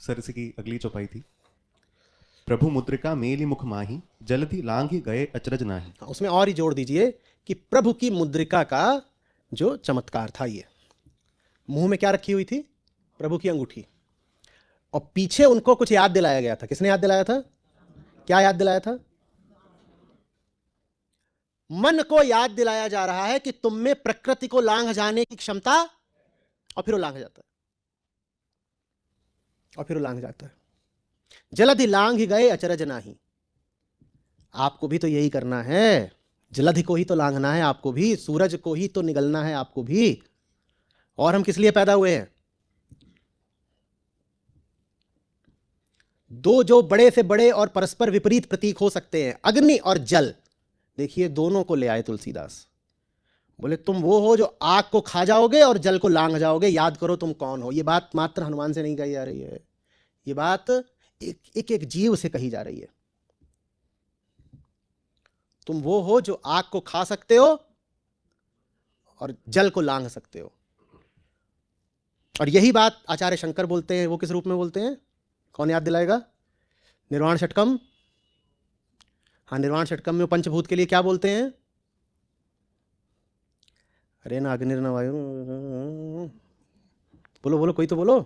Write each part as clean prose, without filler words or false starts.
सरस की अगली चौपाई थी, प्रभु मुद्रिका मेली मुख माही, जलधि लांघि गए अचरज नाही। उसमें और ही जोड़ दीजिए कि प्रभु की मुद्रिका का जो चमत्कार था, ये मुंह में क्या रखी हुई थी? प्रभु की अंगूठी। और पीछे उनको कुछ याद दिलाया गया था। किसने याद दिलाया था? क्या याद दिलाया था? मन को याद दिलाया जा रहा है कि तुम में प्रकृति को लांघ जाने की क्षमता, और फिर वो लांघ जाता है, और फिर वो लांघ जाता है। जलधि लांघ गए अचरज नाही। आपको भी तो यही करना है, जलधि को ही तो लांघना है आपको भी, सूरज को ही तो निगलना है आपको भी। और हम किस लिए पैदा हुए हैं? दो जो बड़े से बड़े और परस्पर विपरीत प्रतीक हो सकते हैं, अग्नि और जल, देखिए दोनों को ले आए तुलसीदास। बोले तुम वो हो जो आग को खा जाओगे और जल को लांघ जाओगे, याद करो तुम कौन हो। ये बात मात्र हनुमान से नहीं कही जा रही है, ये बात एक एक जीव से कही जा रही है। तुम वो हो जो आग को खा सकते हो और जल को लांघ सकते हो। और यही बात आचार्य शंकर बोलते हैं। वो किस रूप में बोलते हैं? कौन याद दिलाएगा? निर्वाण षटकम। हाँ, निर्वाण षटकम में पंचभूत के लिए क्या बोलते हैं? अरे ना अग्नि ना वायु, बोलो बोलो, कोई तो बोलो।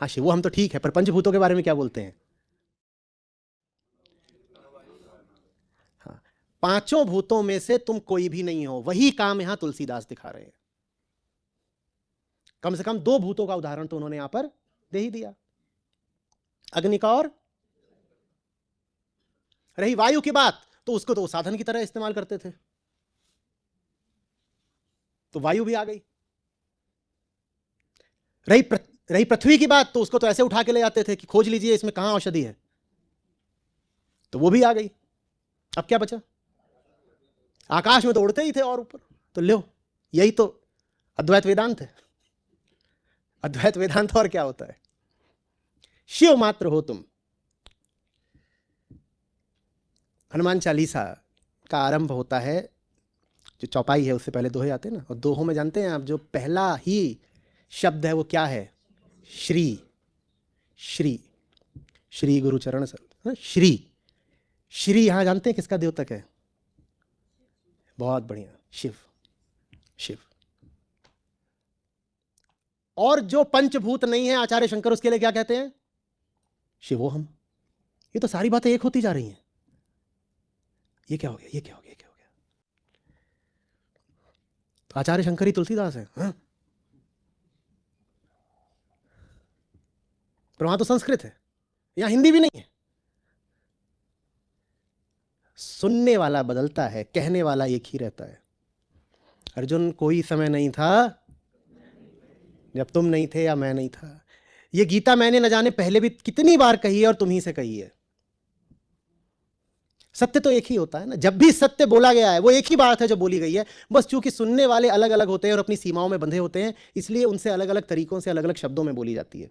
हाँ, शिवो हम तो ठीक है, पर पंचभूतों के बारे में क्या बोलते हैं? हाँ, पांचों भूतों में से तुम कोई भी नहीं हो, वही काम यहां तुलसीदास दिखा रहे हैं। कम से कम दो भूतों का उदाहरण तो उन्होंने यहां पर दे ही दिया, अग्नि का। और रही वायु की बात, तो उसको तो साधन की तरह इस्तेमाल करते थे, तो वायु भी आ गई। रही पृथ्वी की बात, तो उसको तो ऐसे उठा के ले जाते थे कि खोज लीजिए इसमें कहां औषधि है, तो वो भी आ गई। अब क्या बचा? आकाश में तो उड़ते ही थे और ऊपर, तो लो, यही तो अद्वैत वेदांत है। अद्वैत वेदांत और क्या होता है? शिव मात्र हो तुम। हनुमान चालीसा का आरंभ होता है, जो चौपाई है उससे पहले दोहे आते हैं ना, और दोहों में जानते हैं आप, जो पहला ही शब्द है वो क्या है? श्री। श्री, श्री गुरु चरण सर, श्री। श्री यहां जानते हैं किसका द्योतक है? बहुत बढ़िया, शिव। शिव। और जो पंचभूत नहीं है आचार्य शंकर, उसके लिए क्या कहते हैं? शिवोहम। ये तो सारी बातें एक होती जा रही हैं। ये क्या हो गया, ये क्या हो गया, ये क्या हो गया? तो आचार्य शंकर ही तुलसीदास है, हाँ? पर वहां तो संस्कृत है, यहां हिंदी भी नहीं है। सुनने वाला बदलता है, कहने वाला एक ही रहता है। अर्जुन, कोई समय नहीं था जब तुम नहीं थे या मैं नहीं था। ये गीता मैंने न जाने पहले भी कितनी बार कही है और तुम ही से कही है। सत्य तो एक ही होता है ना, जब भी सत्य बोला गया है वो एक ही बात है जो बोली गई है। बस चूंकि सुनने वाले अलग अलग होते हैं और अपनी सीमाओं में बंधे होते हैं, इसलिए उनसे अलग अलग तरीकों से अलग अलग शब्दों में बोली जाती है।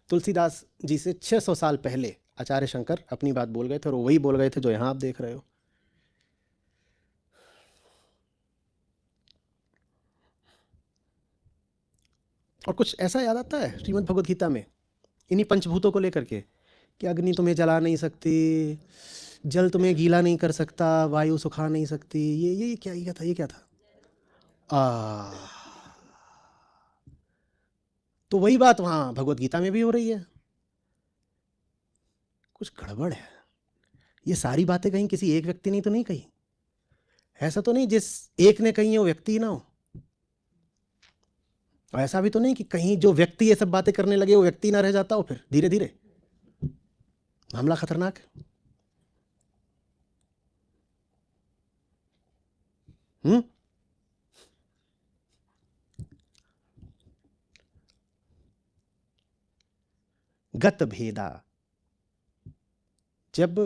तुलसीदास जी से 600 साल पहले आचार्य शंकर अपनी बात बोल गए थे, और वही बोल गए थे जो यहां आप देख रहे हो। और कुछ ऐसा याद आता है श्रीमद् भगवद गीता में इन्हीं पंचभूतों को लेकर के, कि अग्नि तुम्हें जला नहीं सकती, जल तुम्हें गीला नहीं कर सकता, वायु सुखा नहीं सकती। ये क्या था? ये क्या था? तो वही बात वहां भगवद गीता में भी हो रही है। कुछ गड़बड़ है। ये सारी बातें कहीं किसी एक व्यक्ति ने तो नहीं कही। ऐसा तो नहीं जिस एक ने कही वो व्यक्ति ना हो। और ऐसा भी तो नहीं कि कहीं जो व्यक्ति ये सब बातें करने लगे वो व्यक्ति ना रह जाता हो, फिर धीरे धीरे मामला खतरनाक है। गत भेदा। जब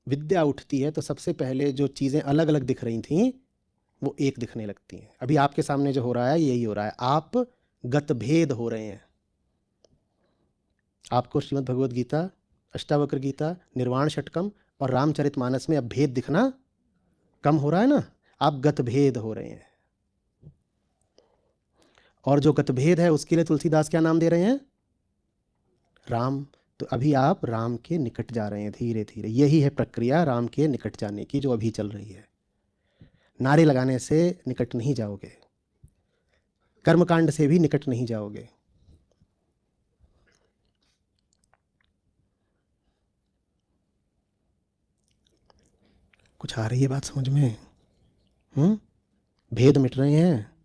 विद्या उठती है तो सबसे पहले जो चीजें अलग अलग दिख रही थी वो एक दिखने लगती हैं। अभी आपके सामने जो हो रहा है यही हो रहा है, आप गत भेद हो रहे हैं। आपको श्रीमद् भगवद गीता, अष्टावक्र गीता, निर्वाण षटकम और रामचरितमानस में अब भेद दिखना कम हो रहा है ना, आप गतभेद हो रहे हैं। और जो गतभेद है उसके लिए तुलसीदास क्या नाम दे रहे हैं? राम। तो अभी आप राम के निकट जा रहे हैं धीरे धीरे। यही है प्रक्रिया राम के निकट जाने की जो अभी चल रही है। नारे लगाने से निकट नहीं जाओगे, कर्मकांड से भी निकट नहीं जाओगे। कुछ आ रही है बात समझ में? भेद मिट रहे हैं।